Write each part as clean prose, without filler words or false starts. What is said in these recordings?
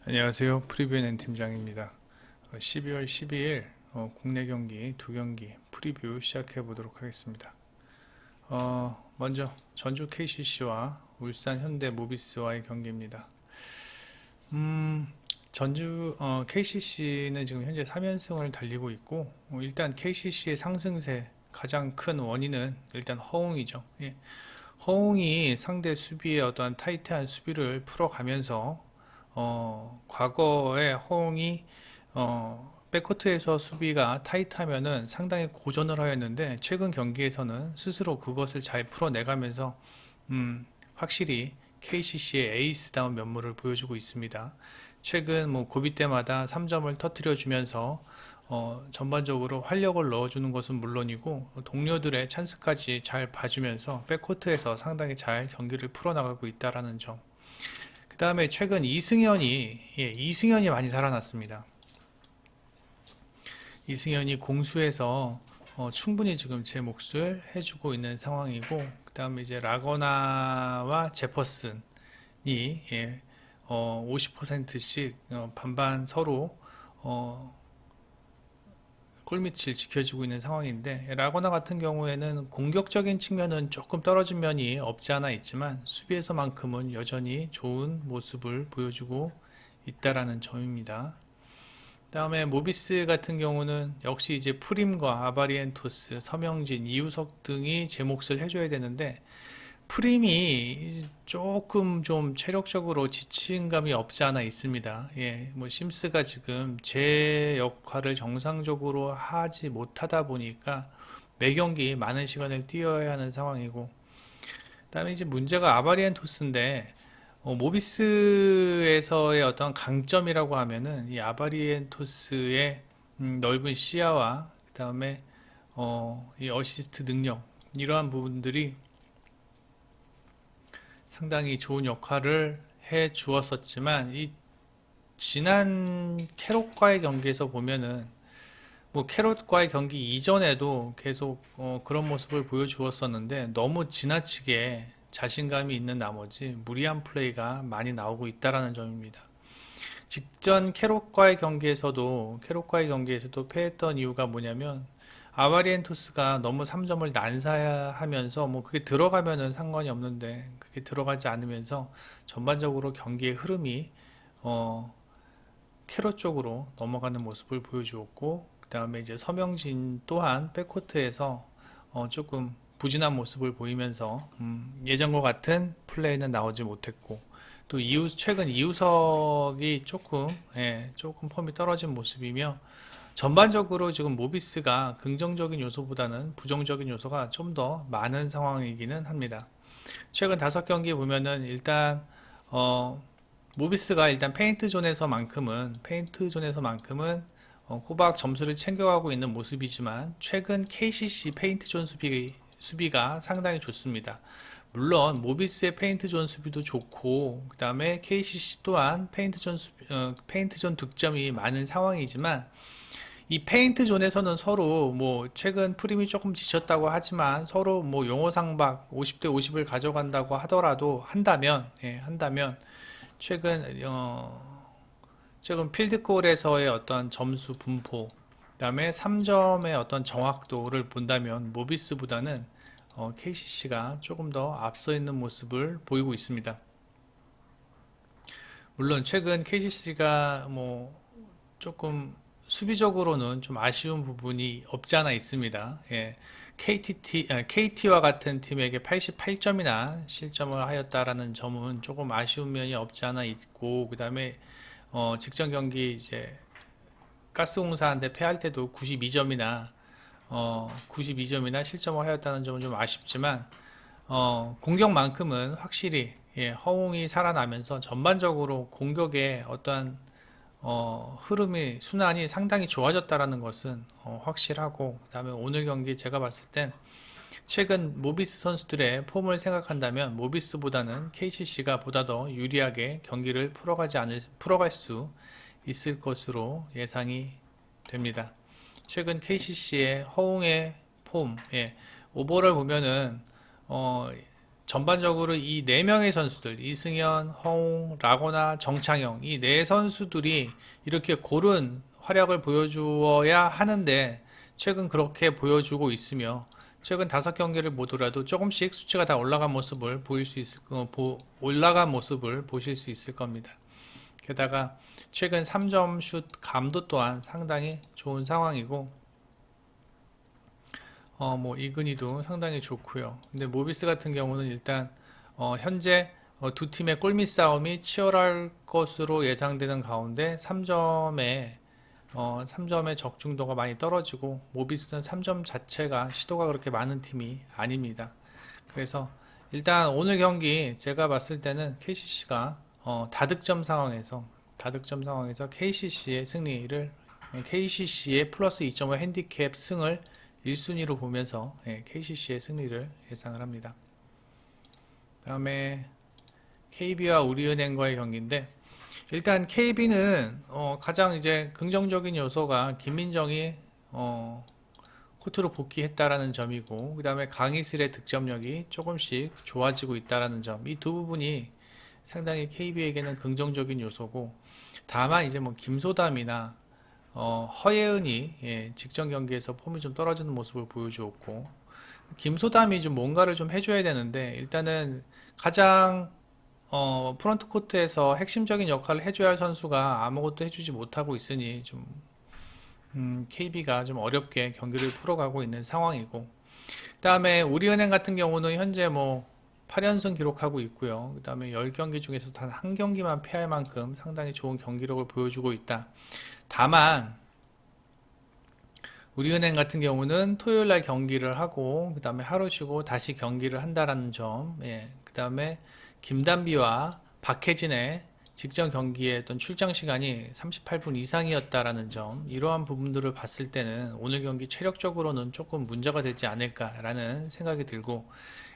안녕하세요. 프리뷰NN 팀장입니다. 12월 12일 국내 경기 두 경기 프리뷰 시작해 보도록 하겠습니다. 먼저 전주 KCC와 울산 현대 모비스와의 경기입니다. 전주 KCC는 지금 현재 3연승을 달리고 있고, 일단 KCC의 상승세 가장 큰 원인은 일단 허웅이죠. 예. 허웅이 상대 수비의 어떤 타이트한 수비를 풀어가면서 과거에 허웅이 백코트에서 수비가 타이트하면은 상당히 고전을 하였는데, 최근 경기에서는 스스로 그것을 잘 풀어내가면서 확실히 KCC의 에이스다운 면모를 보여주고 있습니다. 최근 뭐 고비 때마다 3점을 터뜨려 주면서 전반적으로 활력을 넣어주는 것은 물론이고, 동료들의 찬스까지 잘 봐주면서 백코트에서 상당히 잘 경기를 풀어나가고 있다라는 점. 그 다음에 최근 이승현이 많이 살아났습니다. 이승현이 공수에서 충분히 지금 제 몫을 해주고 있는 상황이고, 그 다음에 이제 라거나와 제퍼슨이 50%씩 반반 서로 골밑을 지켜주고 있는 상황인데, 라거나 같은 경우에는 공격적인 측면은 조금 떨어진 면이 없지 않아 있지만 수비에서만큼은 여전히 좋은 모습을 보여주고 있다라는 점입니다. 다음에 모비스 같은 경우는 역시 이제 프림과 아바리엔토스, 서명진, 이우석 등이 제 몫을 해줘야 되는데, 프림이 조금 좀 체력적으로 지친 감이 없지 않아 있습니다. 예, 뭐 심스가 지금 제 역할을 정상적으로 하지 못하다 보니까 매 경기 많은 시간을 뛰어야 하는 상황이고, 그다음에 이제 문제가 아바리엔토스인데, 모비스에서의 어떤 강점이라고 하면은 이 아바리엔토스의 넓은 시야와 그다음에 이 어시스트 능력, 이러한 부분들이 상당히 좋은 역할을 해 주었었지만, 이 지난 캐롯과의 경기에서 보면은 뭐 캐롯과의 경기 이전에도 계속 그런 모습을 보여주었었는데, 너무 지나치게 자신감이 있는 나머지 무리한 플레이가 많이 나오고 있다라는 점입니다. 직전 캐롯과의 경기에서도 패했던 이유가 뭐냐면, 아바리엔토스가 너무 3점을 난사하면서 뭐 그게 들어가면은 상관이 없는데 그게 들어가지 않으면서 전반적으로 경기의 흐름이 어, 캐롯 쪽으로 넘어가는 모습을 보여주었고, 그 다음에 이제 서명진 또한 백코트에서 조금 부진한 모습을 보이면서 예전과 같은 플레이는 나오지 못했고, 또 최근 이우석이 조금 폼이 떨어진 모습이며, 전반적으로 지금 모비스가 긍정적인 요소보다는 부정적인 요소가 좀 더 많은 상황이기는 합니다. 최근 5경기 보면은 일단 모비스가 일단 페인트 존에서만큼은 꼬박 점수를 챙겨가고 있는 모습이지만, 최근 KCC 페인트 존 수비가 상당히 좋습니다. 물론 모비스의 페인트 존 수비도 좋고, 그 다음에 KCC 또한 페인트 존 득점이 많은 상황이지만, 이 페인트 존에서는 서로 뭐 최근 프림이 조금 지쳤다고 하지만 서로 뭐 용호 상박 50대 50을 가져간다고 하더라도 한다면 최근 최근 필드골에서의 어떤 점수 분포, 그다음에 3점의 어떤 정확도를 본다면 모비스보다는 KCC가 조금 더 앞서 있는 모습을 보이고 있습니다. 물론 최근 KCC가 뭐 조금 수비적으로는 좀 아쉬운 부분이 없지 않아 있습니다. 예. KT와 같은 팀에게 88점이나 실점을 하였다라는 점은 조금 아쉬운 면이 없지 않아 있고, 그 다음에 직전 경기 이제 가스공사한테 패할 때도 92점이나 실점을 하였다는 점은 좀 아쉽지만, 공격만큼은 확실히 허웅이 살아나면서 전반적으로 공격의 어떠한 흐름이 순환이 상당히 좋아졌다라는 것은 확실하고, 그다음에 오늘 경기 제가 봤을 땐 최근 모비스 선수들의 폼을 생각한다면 모비스보다는 KCC가 보다 더 유리하게 경기를 풀어갈 수 있을 것으로 예상이 됩니다. 최근 KCC의 허웅의 폼, 오버를 보면은 전반적으로 이 네 명의 선수들, 이승현, 허웅, 라거나, 정창영, 이 네 선수들이 이렇게 고른 활약을 보여주어야 하는데 최근 그렇게 보여주고 있으며 최근 5경기를 보더라도 조금씩 수치가 다 올라간 모습을 올라간 모습을 보실 수 있을 겁니다. 게다가 최근 3점 슛 감도 또한 상당히 좋은 상황이고 뭐 이근희도 상당히 좋고요. 근데 모비스 같은 경우는 일단 현재 두 팀의 골밑 싸움이 치열할 것으로 예상되는 가운데 3점의 적중도가 많이 떨어지고 모비스는 3점 자체가 시도가 그렇게 많은 팀이 아닙니다. 그래서 일단 오늘 경기 제가 봤을 때는 KCC가 다득점 상황에서 KCC의 플러스 2.5 핸디캡 승을 1순위로 보면서 KCC의 승리를 예상을 합니다. 다음에 KB와 우리은행과의 경기인데 일단 KB는 가장 이제 긍정적인 요소가 김민정이 코트로 복귀했다라는 점이고 그 다음에 강희슬의 득점력이 조금씩 좋아지고 있다라는 점, 이 두 부분이 상당히 KB에게는 긍정적인 요소고, 다만 이제 뭐 김소담이나 허예은이 직전 경기에서 폼이 좀 떨어지는 모습을 보여주었고, 김소담이 좀 뭔가를 좀 해줘야 되는데 일단은 가장 프런트 코트에서 핵심적인 역할을 해줘야 할 선수가 아무것도 해주지 못하고 있으니 좀 KB가 좀 어렵게 경기를 풀어가고 있는 상황이고, 그 다음에 우리은행 같은 경우는 현재 뭐 8연승 기록하고 있고요. 그 다음에 10경기 중에서 단 한 경기만 패할 만큼 상당히 좋은 경기력을 보여주고 있다. 다만 우리은행 같은 경우는 토요일날 경기를 하고 그 다음에 하루 쉬고 다시 경기를 한다라는 점, 그 다음에 김단비와 박혜진의 직전 경기의 어떤 출장 시간이 38분 이상이었다라는 점, 이러한 부분들을 봤을 때는 오늘 경기 체력적으로는 조금 문제가 되지 않을까라는 생각이 들고,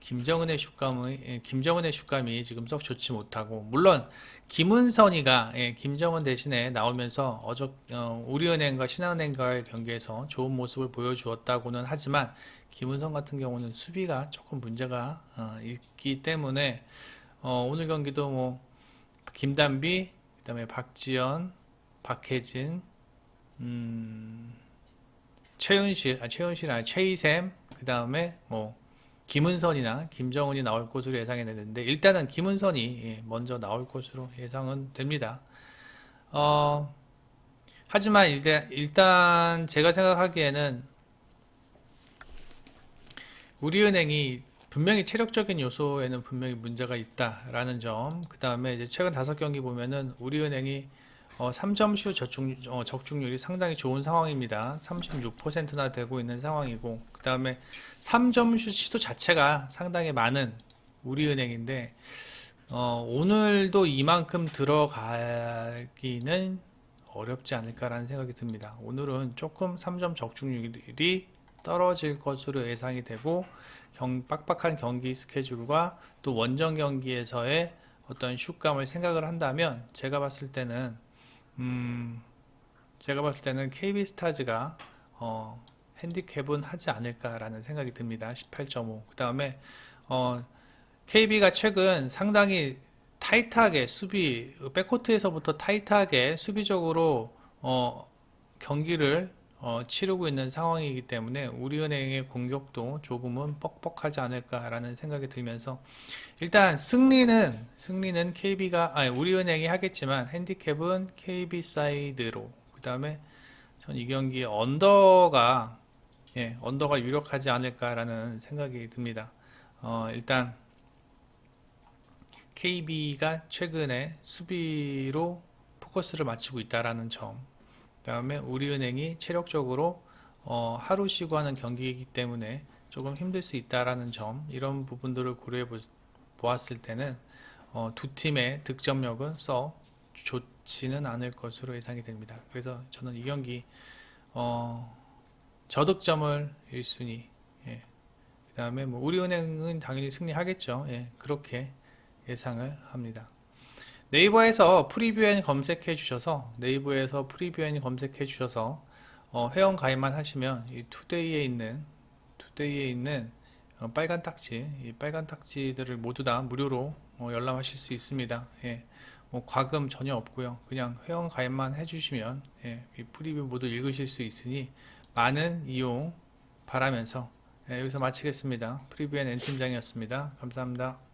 김정은의 슛감이 지금 썩 좋지 못하고, 물론 김은선이가 김정은 대신에 나오면서 우리은행과 신한은행과의 경기에서 좋은 모습을 보여주었다고는 하지만 김은선 같은 경우는 수비가 조금 문제가 있기 때문에 오늘 경기도 뭐 김단비, 그다음에 박지연, 박혜진, 최희샘, 그다음에 뭐 김은선이나 김정은이 나올 것으로 예상했는데 일단은 김은선이 먼저 나올 것으로 예상은 됩니다. 하지만 일단 제가 생각하기에는 우리은행이 분명히 체력적인 요소에는 분명히 문제가 있다라는 점, 그 다음에 이제 최근 5경기 보면은 우리은행이 3점 슛 적중률이 상당히 좋은 상황입니다. 36%나 되고 있는 상황이고, 그 다음에 3점 슛 시도 자체가 상당히 많은 우리은행인데 오늘도 이만큼 들어가기는 어렵지 않을까라는 생각이 듭니다. 오늘은 조금 3점 적중률이 떨어질 것으로 예상이 되고, 빡빡한 경기 스케줄과 또 원정 경기에서의 어떤 슛감을 생각을 한다면 제가 봤을 때는 KB 스타즈가 핸디캡은 하지 않을까라는 생각이 듭니다. 18.5. 그 다음에 KB가 최근 상당히 타이트하게 백코트에서부터 타이트하게 수비적으로 경기를 치르고 있는 상황이기 때문에 우리은행의 공격도 조금은 뻑뻑하지 않을까라는 생각이 들면서 일단 승리는 우리은행이 하겠지만 핸디캡은 KB 사이드로, 그 다음에 전 이 경기 언더가 유력하지 않을까라는 생각이 듭니다. 일단 KB가 최근에 수비로 포커스를 맞추고 있다라는 점, 그 다음에 우리은행이 체력적으로 하루 쉬고 하는 경기이기 때문에 조금 힘들 수 있다라는 점, 이런 부분들을 고려해 보았을 때는 두 팀의 득점력은 썩 좋지는 않을 것으로 예상이 됩니다. 그래서 저는 이 경기 저득점을 1순위, 그 다음에 뭐 우리은행은 당연히 승리하겠죠. 그렇게 예상을 합니다. 네이버에서 프리뷰엔 검색해 주셔서 회원 가입만 하시면 이 투데이에 있는 빨간 딱지, 이 빨간 딱지들을 모두 다 무료로 열람하실 수 있습니다. 예, 뭐 과금 전혀 없고요. 그냥 회원 가입만 해주시면 이 프리뷰 모두 읽으실 수 있으니 많은 이용 바라면서 여기서 마치겠습니다. 프리뷰엔 N팀장이었습니다. 감사합니다.